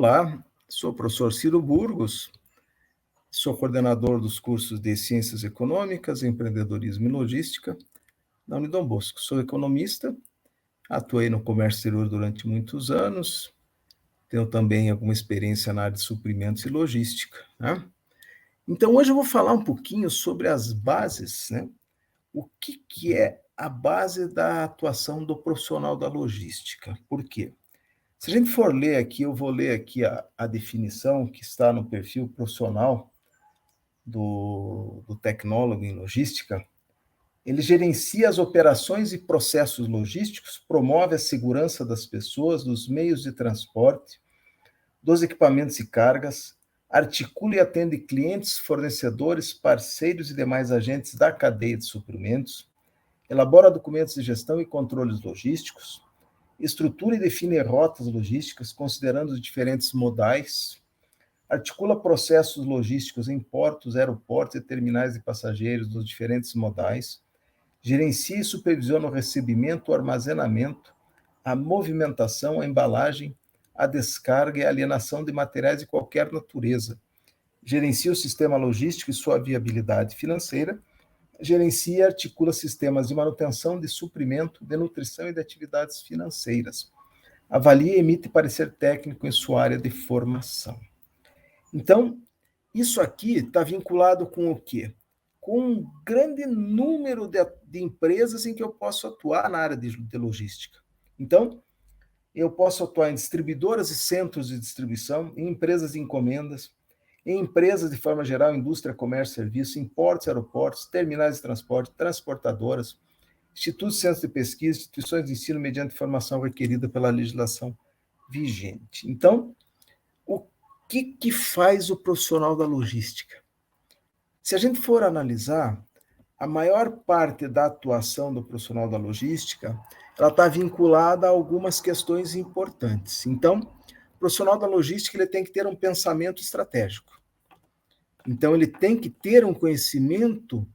Olá, sou o professor Ciro Burgos, sou coordenador dos cursos de Ciências Econômicas, Empreendedorismo e Logística da Unidom Bosco. Sou economista, atuei no comércio exterior durante muitos anos, tenho também alguma experiência na área de suprimentos e logística, né? Então, hoje eu vou falar um pouquinho sobre as bases, né? O que é a base da atuação do profissional da logística? Por quê? Se a gente for ler aqui, eu vou ler aqui a definição que está no perfil profissional do tecnólogo em logística. Ele gerencia as operações e processos logísticos, promove a segurança das pessoas, dos meios de transporte, dos equipamentos e cargas, articula e atende clientes, fornecedores, parceiros e demais agentes da cadeia de suprimentos, elabora documentos de gestão e controles logísticos, estrutura e define rotas logísticas, considerando os diferentes modais, articula processos logísticos em portos, aeroportos e terminais de passageiros dos diferentes modais, gerencia e supervisiona o recebimento, o armazenamento, a movimentação, a embalagem, a descarga e a alienação de materiais de qualquer natureza, gerencia o sistema logístico e sua viabilidade financeira, gerencia e articula sistemas de manutenção, de suprimento, de nutrição e de atividades financeiras. Avalia e emite parecer técnico em sua área de formação. Então, isso aqui está vinculado com o quê? Com um grande número de empresas em que eu posso atuar na área de logística. Então, eu posso atuar em distribuidoras e centros de distribuição, em empresas de encomendas, em empresas de forma geral, indústria, comércio, serviço, em portos, aeroportos, terminais de transporte, transportadoras, institutos, centros de pesquisa, instituições de ensino mediante formação requerida pela legislação vigente. Então, o que faz o profissional da logística? Se a gente for analisar, a maior parte da atuação do profissional da logística, ela está vinculada a algumas questões importantes. Então, o profissional da logística ele tem que ter um pensamento estratégico. Então, ele tem que ter um conhecimento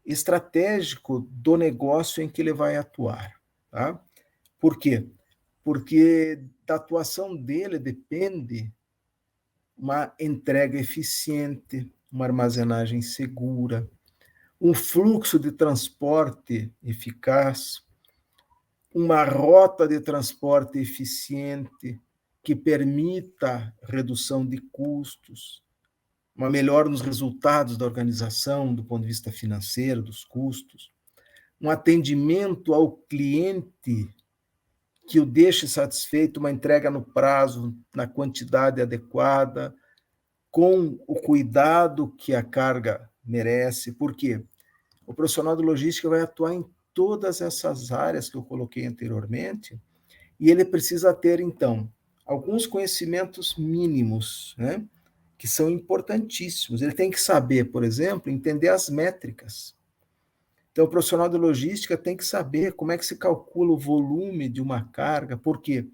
estratégico do negócio em que ele vai atuar. Tá? Por quê? Porque da atuação dele depende uma entrega eficiente, uma armazenagem segura, um fluxo de transporte eficaz, uma rota de transporte eficiente que permita redução de custos, uma melhora nos resultados da organização do ponto de vista financeiro, dos custos, um atendimento ao cliente que o deixe satisfeito, uma entrega no prazo, na quantidade adequada, com o cuidado que a carga merece. Por quê? O profissional de logística vai atuar em todas essas áreas que eu coloquei anteriormente, e ele precisa ter, então, alguns conhecimentos mínimos, né, que são importantíssimos. Ele tem que saber, por exemplo, entender as métricas. Então, o profissional de logística tem que saber como é que se calcula o volume de uma carga, porque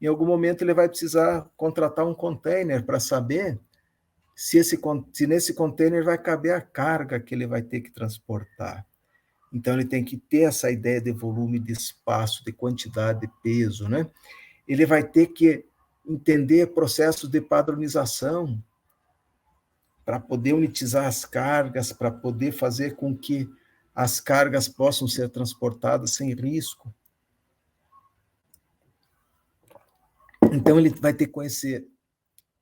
em algum momento ele vai precisar contratar um container para saber se nesse container vai caber a carga que ele vai ter que transportar. Então, ele tem que ter essa ideia de volume, de espaço, de quantidade, de peso, né? Ele vai ter que entender processos de padronização para poder unitizar as cargas, para poder fazer com que as cargas possam ser transportadas sem risco. Então, ele vai ter que conhecer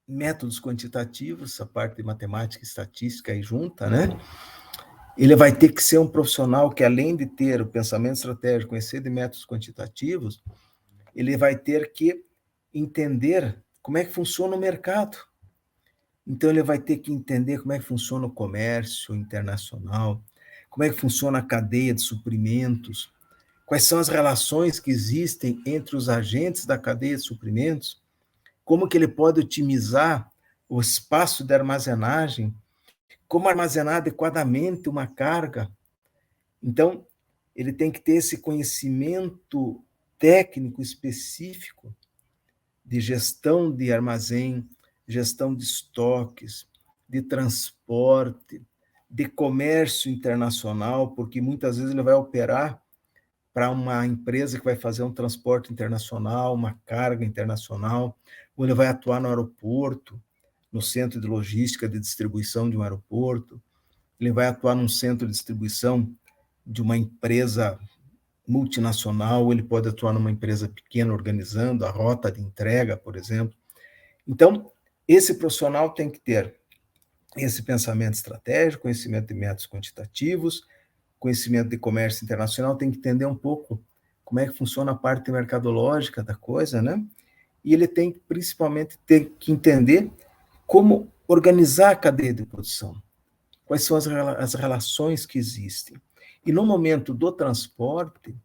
métodos quantitativos, a parte de matemática e estatística aí junta, né? Ele vai ter que ser um profissional que, além de ter o pensamento estratégico, conhecer de métodos quantitativos, ele vai ter que entender como é que funciona o mercado. Então, ele vai ter que entender como é que funciona o comércio internacional, como é que funciona a cadeia de suprimentos, quais são as relações que existem entre os agentes da cadeia de suprimentos, como que ele pode otimizar o espaço de armazenagem, como armazenar adequadamente uma carga. Então, ele tem que ter esse conhecimento técnico específico de gestão de armazém, gestão de estoques, de transporte, de comércio internacional, porque muitas vezes ele vai operar para uma empresa que vai fazer um transporte internacional, uma carga internacional, ou ele vai atuar no aeroporto, no centro de logística de distribuição de um aeroporto, ele vai atuar num centro de distribuição de uma empresa multinacional, ele pode atuar numa empresa pequena organizando a rota de entrega, por exemplo. Então, esse profissional tem que ter esse pensamento estratégico, conhecimento de métodos quantitativos, conhecimento de comércio internacional, tem que entender um pouco como é que funciona a parte mercadológica da coisa, né? E ele tem principalmente ter que entender como organizar a cadeia de produção, quais são as relações que existem. E no momento do transporte,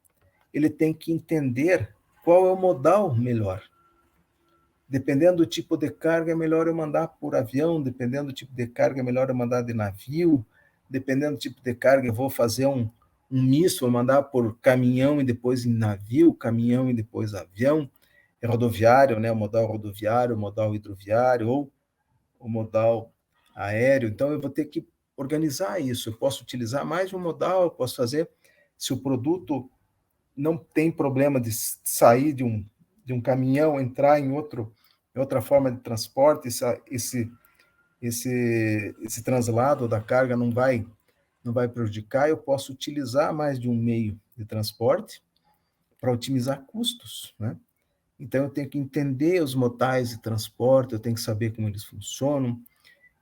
ele tem que entender qual é o modal melhor. Dependendo do tipo de carga, é melhor eu mandar por avião, dependendo do tipo de carga, é melhor eu mandar de navio, dependendo do tipo de carga, eu vou fazer um misto, vou mandar por caminhão e depois em navio, caminhão e depois avião, é rodoviário, né, o modal rodoviário, o modal hidroviário ou o modal aéreo. Então, eu vou ter que organizar isso. Eu posso utilizar mais um modal, eu posso fazer, se o produto não tem problema de sair de um caminhão, entrar em outra forma de transporte, esse translado da carga não vai prejudicar, eu posso utilizar mais de um meio de transporte para otimizar custos, né? Então, eu tenho que entender os modais de transporte, eu tenho que saber como eles funcionam,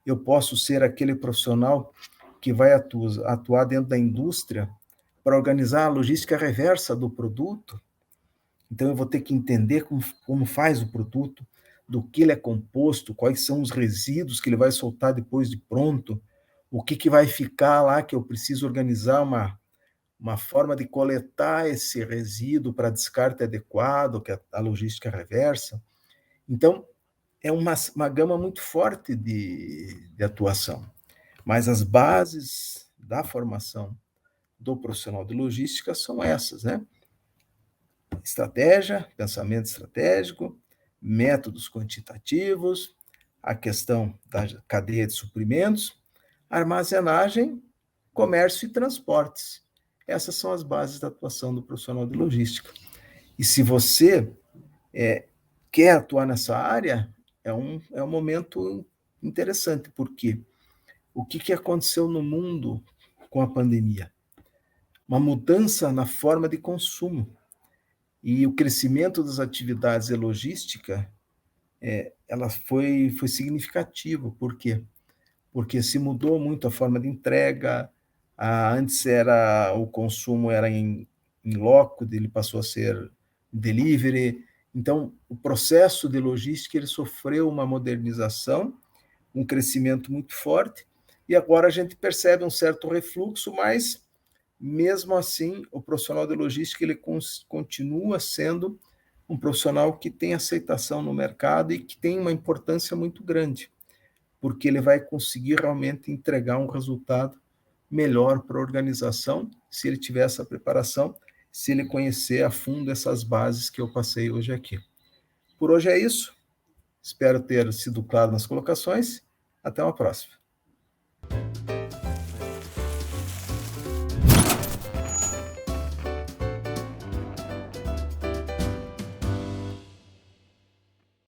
eu posso ser aquele profissional que vai atuar dentro da indústria para organizar a logística reversa do produto. Então, eu vou ter que entender como faz o produto, do que ele é composto, quais são os resíduos que ele vai soltar depois de pronto, o que vai ficar lá que eu preciso organizar uma forma de coletar esse resíduo para descarte adequado, que é a logística reversa. Então, é uma gama muito forte de atuação. Mas as bases da formação do profissional de logística são essas, né? Estratégia, pensamento estratégico, métodos quantitativos, a questão da cadeia de suprimentos, armazenagem, comércio e transportes. Essas são as bases da atuação do profissional de logística. E se você quer atuar nessa área, é um momento interessante, porque o que aconteceu no mundo com a pandemia? Uma mudança na forma de consumo. E o crescimento das atividades de logística, ela foi significativo. Por quê? Porque se mudou muito a forma de entrega, antes o consumo era em loco, ele passou a ser delivery. Então, o processo de logística ele sofreu uma modernização, um crescimento muito forte, e agora a gente percebe um certo refluxo, mas, mesmo assim, o profissional de logística ele continua sendo um profissional que tem aceitação no mercado e que tem uma importância muito grande, porque ele vai conseguir realmente entregar um resultado melhor para a organização, se ele tiver essa preparação, se ele conhecer a fundo essas bases que eu passei hoje aqui. Por hoje é isso. Espero ter sido claro nas colocações. Até uma próxima.